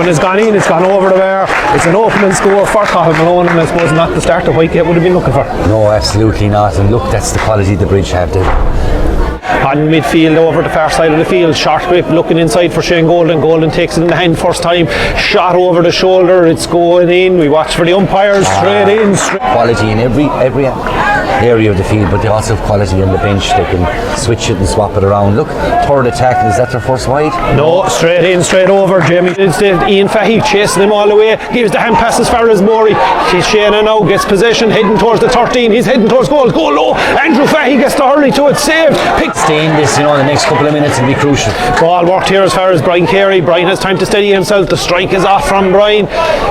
one has gone in, it's gone over the bar. It's an opening score for Cathal Malone, and I suppose not the start that Whitegate would have been looking for. No, absolutely not. And look, that's the quality the Bridge have there. On midfield over the far side of the field, short grip looking inside for Shane Golden. Golden takes it in the hand first time, shot over the shoulder, it's going in. We watch for the umpires, straight in. Quality in every area of the field, but they also have quality on the bench. They can switch it and swap it around. Look, third attack, is that their first wide? No, straight in, straight over. Jamie instead, Ian Fahey chasing him all the way, gives the hand pass as far as Morey. Shane now gets possession, heading towards the 13, he's heading towards goal low. Andrew Fahey gets the hurley to it, saved. Stay in this, the next couple of minutes will be crucial. Ball worked here as far as Brian Carey. Brian has time to steady himself. The strike is off from Brian.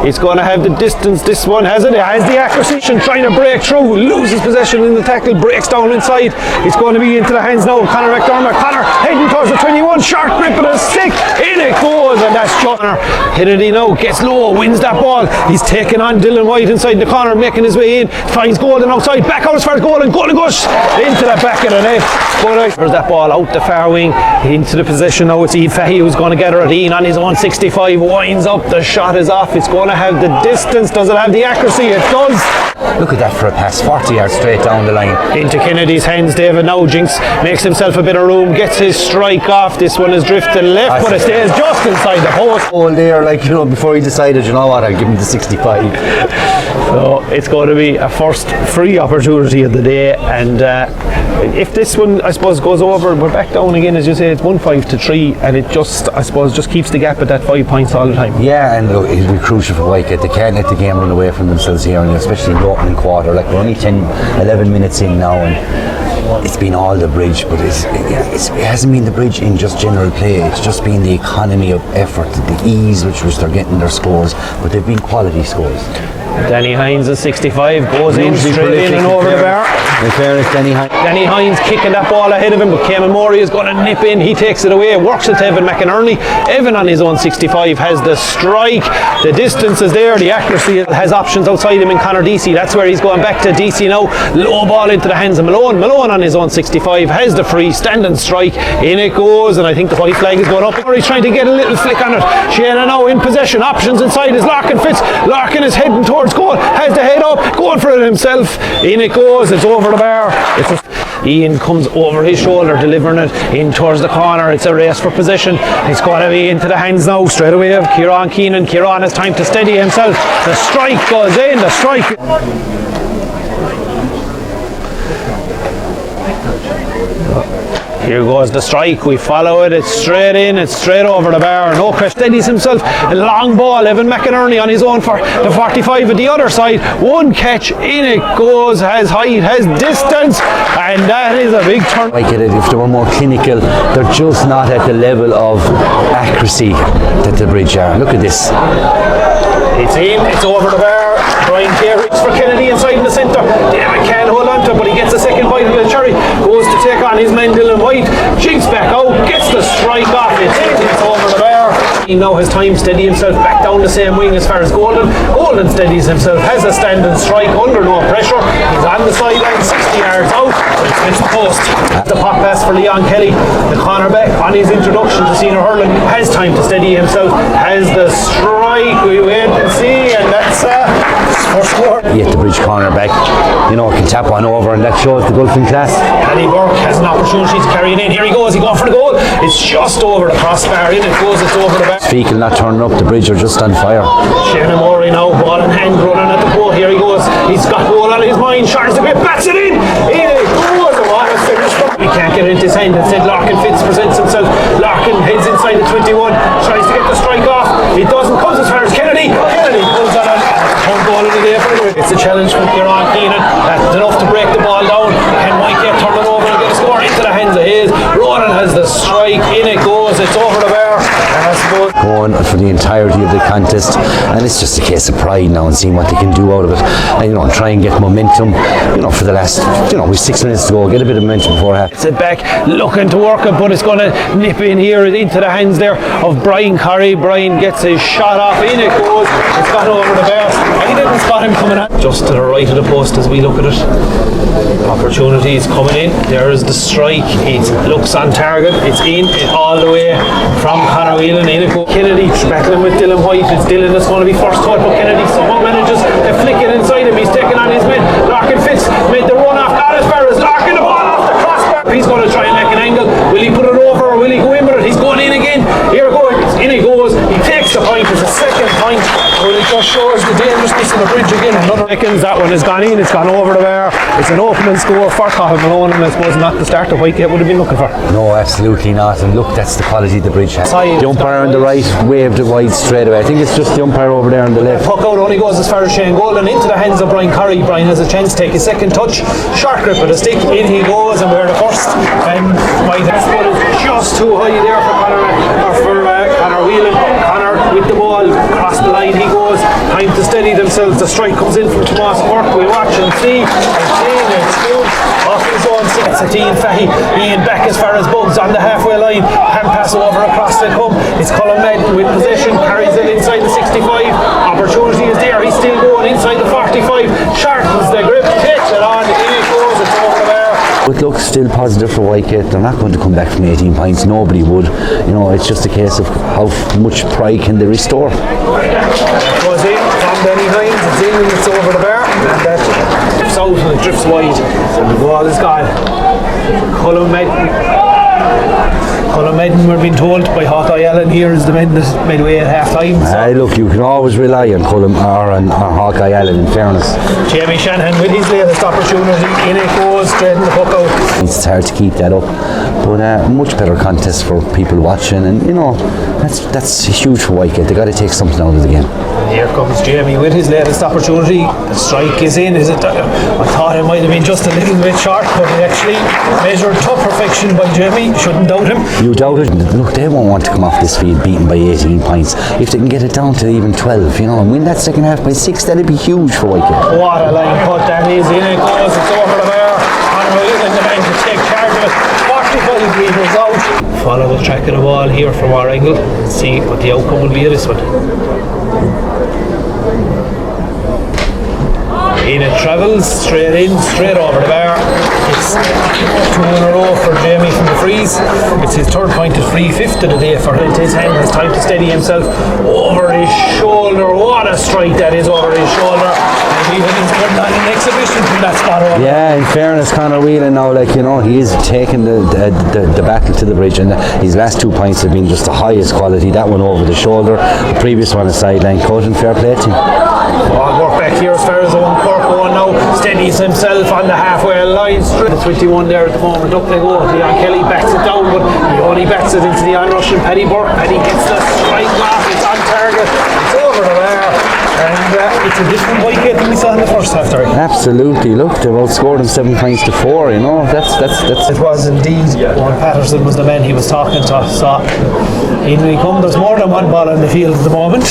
It's going to have the distance. This one has it. It has the accuracy. Trying to break through. Loses possession in the tackle. Breaks down inside. It's going to be into the hands now of Conor McDermott. Conor heading towards the 21. Sharp grip and a stick. In it goes. And that's Conor. Kennedy now gets low. Wins that ball. He's taking on Dylan White inside the corner. Making his way in. Finds Golden outside. Back out as far as Golden. Golden goes into the back of the net. There's that ball out the far wing into the position now. It's Ian Fahey who's going to get her at Ian on his own 65, winds up, the shot is off. It's going to have the distance. Does it have the accuracy? It does. Look at that for a pass, 40 yards straight down the line into Kennedy's hands. David now Jinx makes himself a bit of room, gets his strike off. This one is drifting left, but it stays just inside the post. All there, before he decided, you know what, I'll give him the 65. So it's going to be a first free opportunity of the day, and if this one, I suppose, goes over, we're back down again, as you say. It's 1-5-3, and it just, I suppose, just keeps the gap at that 5 points all the time. Yeah, and look, it'll be crucial for Whitegate. They can't let the game run away from themselves here, and especially in the opening quarter. Like, we're only 10-11 minutes in now, and it's been all the Bridge, but it hasn't been the Bridge in just general play. It's just been the economy of effort, the ease with which they're getting their scores, but they've been quality scores. Danny Hines is 65, goes in straight in and over the bar. In fairness, Danny Hines kicking that ball ahead of him, but Cayman Morey is going to nip in. He takes it away, works it to Evan McInerney. Evan on his own 65 has the strike. The distance is there, the accuracy has options outside him in Conor Deasy. That's where he's going back to Deasy now. Low ball into the hands of Malone. Malone on his own 65 has the free standing strike. In it goes, and I think the white flag is going up. He's trying to get a little flick on it. Shana now in possession. Options inside as Larkin fits. Larkin is heading towards goal, has the head up, going for it himself. In it goes, it's over the bar. Ian comes over his shoulder, delivering it in towards the corner. It's a race for position. It's going to be into the hands now straight away of Kieran Keenan. Kieran has time to steady himself. The strike goes in, the strike. Here goes the strike, we follow it, it's straight in, it's straight over the bar. No question, steadies himself, a long ball. Evan McInerney on his own for the 45 at the other side. One catch, in it goes, has height, has distance, and that is a big turn. I get it, if they were more clinical, they're just not at the level of accuracy that the Bridge are. Look at this. It's in, it's over the bar. Brian Carey for Kennedy inside in the centre. David can't hold on to it, but he gets a second bite of the cherry. Goes to take on his man Dylan White. Jinx back out, gets the strike off. It's over the bar. He now has time to steady himself back down the same wing as far as Golden. Golden steadies himself, has a standing strike under no pressure. He's on the sideline, 60 yards out. It's the post. The pop pass for Leon Kelly. The cornerback on his introduction to senior hurling has time to steady himself, has the strike. We wait and see, and that's first score. Yet the Bridge cornerback, can tap one over, and that shows the golfing class. Paddy Burke has an opportunity to carry it in. Here he goes, he going for the goal. It's just over the crossbar. In it goes, it's over the back. Fecal not turning up, the Bridge are just on fire. Shannon Morey now, ball in hand, running at the goal. Here he goes, he's got goal on his mind. Charles the Grip bats it in. In it goes, and what a finish. We can't get it into his hand. Instead, Larkin Fitz presents himself. Larkin heads inside the 21, tries to get the strike off. It doesn't, comes as far as Kennedy. Kennedy pulls on it. Ball in the day for it. It's a challenge from Kieran Keenan. That's enough to break the ball down. Can Whitegate turn it over and get a score into the hands of his? Ronan has the strike. In it goes. It's over the bar. And I suppose going for the entirety of the contest, and it's just a case of pride now and seeing what they can do out of it, and try and get momentum. For the last, with 6 minutes to go, get a bit of momentum before it happens. Sit back, looking to work it, but it's going to nip in here into the hands there of Brian Curry. Brian gets his shot off. In it goes. It's gone over the bar. I didn't spot him coming out. Just to the right of the post as we look at it. Opportunities coming in. There is the strike. It looks on target. It's in all the way from Conor Whelan. In it goes. Kennedy back Tackling with Dylan White. It's Dylan that's going to be first touch, but Kennedy somehow manages to flick it inside him. He's taking on his men. Larkin Fitz made the run off. Not as far as Larkin, the ball off the crossbar. He's going to try and make an angle. Will he put it over or will he go in with it? He's going in again. Here goes. In he goes. He takes the point. It's a second point. Well, it just shows the dangerousness of the bridge again. Another seconds. That one has gone in. It's gone over the bar. It's an opening score for Cathal Malone, and I suppose not the start that Whitegate would have been looking for. No, absolutely not. And look, that's the quality the bridge has. The umpire on the right waved it wide straight away. I think it's just the umpire over there on the left. Puck out only goes as far as Shane Golden into the hands of Brian Curry. Brian has a chance to take his second touch. Short grip of the stick. In he goes, and we're the first. And Whitegate's foot is just too high there for Connor Whelan. Connor with the ball across the line. He goes. Time to steady themselves. The strike comes in from Tomas Burke. We watch and see. Off his own six. Ian Fahy. Ian back as far as Bugs on the halfway line. Hand pass over across the come. It's Colin Madden with possession. Carries it inside the 65. Opportunity is there. He's still going inside the 45. Sharpens the grip. Takes it on. In it goes. It's over the bar. But look, still positive for Whitegate. They're not going to come back from 18 points. Nobody would. You know, it's just a case of how much pride can they restore. It goes in from Benny Hines. It's in and it's over the bar. And that drifts out and it drifts wide. And the ball is gone. Colin Madden, we're being told by Hawkeye Allen here is the men that made away at half time. So. Look, you can always rely on Colin or on Hawkeye Allen, in fairness. Jamie Shanahan with his latest opportunity. In it goes, straight in the puck out. It's hard to keep that up, but much better contest for people watching, and you know that's huge for Whitegate. They got to take something out of the game. Here comes Jamie with his latest opportunity. The strike is in. Is it? I thought it might have been just a little bit short, but it actually measured to perfection by Jamie. Shouldn't doubt him. You doubt it? Look, they won't want to come off this field beaten by 18 points. If they can get it down to even 12, you know, and win that second half by 6, that'd be huge for Whitegate. What a line cut that is. In it goes. It's over the bar. Conor Whelan, the man to take charge of it. 45 metres out. Follow the track of the ball here from our angle. See what the outcome will be of this one. In it travels, straight in, straight over the bar. It's 2 in a row for Jamie from the freeze. It's his third point at free, fifth of the day for him. His hand has time to steady himself over his shoulder. What a strike that is over his shoulder. And even he's putting on an exhibition from that spot over. Yeah, in fairness, Conor Whelan now, like, you know, he is taking the battle to the bridge, and his last 2 points have been just the highest quality. That one over the shoulder, the previous one a sideline cut, and fair play to him. Work back here as far as Owen Cork going now. Steadies himself on the halfway line. Straight 21 there at the moment. Up they go. Leon Kelly backs it down, but he only backs it into the onrush and Paddy Burke. Paddy gets the strike off. It's on target. It's over the bar. And it's a different Whitegate than we saw in the first half, Terry. Absolutely. Look, they've outscored them 7 points to 4. You know, that's. It was indeed. Owen Patterson was the man he was talking to. So in we come. There's more than one ball on the field at the moment.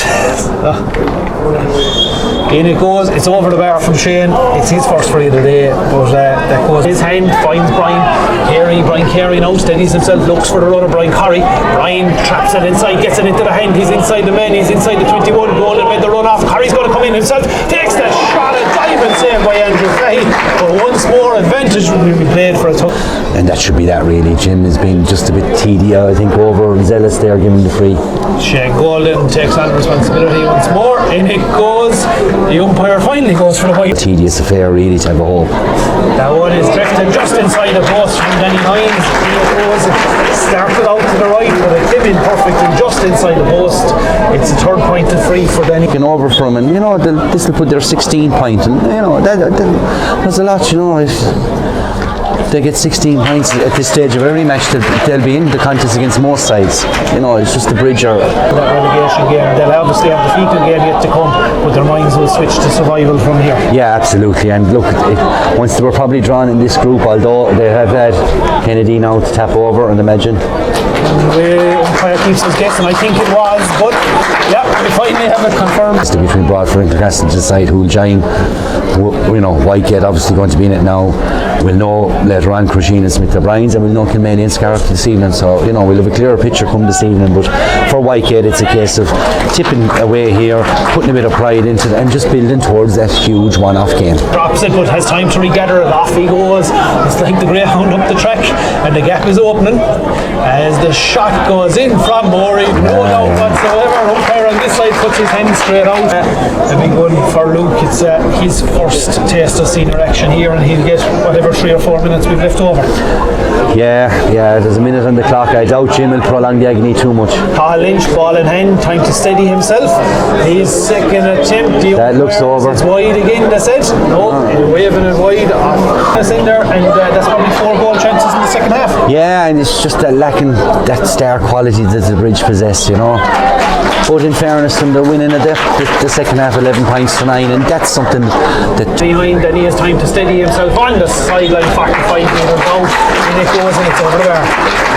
In it goes. It's over the bar from Shane. It's his first free of the day, but that goes his hand, finds Brian Carey now steadies himself, looks for the run of Brian Curry. Brian traps it inside, gets it into the hand. He's inside the man, he's inside the 21 goal and made the run off. Curry's going to come in himself, takes the shot, a diving save by Andrew Fahy. But once more advantage will be played for a touch. And that should be that, really. Jim has been just a bit tedious, I think, over zealous there, giving the free. Shane Golden takes on responsibility once more. In it goes. The umpire finally goes for the white. Tedious affair, really, to have a hope. That one is drifted just inside the post from Danny Hines. It goes, started out to the right, but it came in perfectly just inside the post. It's a third point to free for Danny. Looking over from him, you know, this will put their 16 point, and you know, there's a lot, you know. They get 16 points at this stage of every match. They'll be in the contest against most sides. You know, it's just the bridge or that relegation game. They'll obviously have the fecal game yet to come, but their minds will switch to survival from here. Yeah, absolutely. And look, once they were probably drawn in this group, although they have had Kennedy now to tap over, and imagine. The umpire keeps us guessing. I think it was, but yeah, we finally have it confirmed. It's between Broadford and Clareston to decide who'll join. You know, Whitegate obviously going to be in it now. We'll know later on Crusheen and Smith O'Brien's, and we'll know Kilmany and Scarlett this evening. So, you know, we'll have a clearer picture come this evening. But for Whitegate, it's a case of tipping away here, putting a bit of pride into it, and just building towards that huge one-off game. Drops it, but has time to regather it. Off he goes. It's like the greyhound up the track, and the gap is opening as the shot goes in from Morey. No doubt whatsoever. Umpire on this side puts his hand straight out. A big one for Luke. It's his first taste of senior action here, and he'll get whatever 3 or 4 minutes we've left over. Yeah, there's a minute on the clock. I doubt Jim will prolong the agony too much. Paul Lynch, ball in hand, time to steady himself. His second attempt. That looks over. It's wide again, that's it. No, waving it wide. That's in there, and that's probably 4 goal chances in the second half. Yeah, and it's just that lacking that star quality that the Bridge possess, you know. But in fairness to them, they're winning the second half 11 points to 9, and that's something that... Behind, then he has time to steady himself on the sideline, 45 metres out, and it goes and it's over there.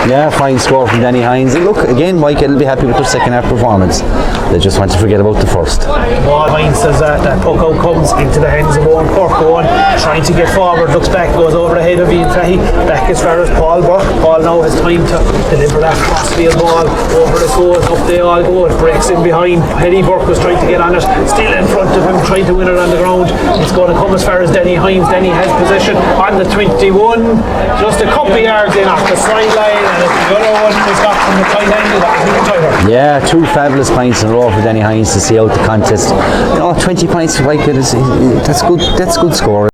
Yeah, fine score from Danny Hines. And look, again, Whitegate will be happy with their second half performance. They just want to forget about the first. Well, Hines says that puck out comes into the hands of Owen Cork. Owen trying to get forward, looks back, goes over the head of Ian Fahey, back as far as Paul Burke. Paul now has time to deliver that crossfield ball, over it goes, up they all go, it breaks in behind. Eddie Burke was trying to get on it, still in front of him, trying to win it on the ground. It's going to come as far as Denny Hines. Denny has possession on the 21, just a couple of yards in off the sideline, and the other one was got from the tight angle. That was Luke Tyler. Yeah, 2 fabulous points in a row for Denny Hines to see out the contest. You know, 20 points for Whitegate that's good scoring.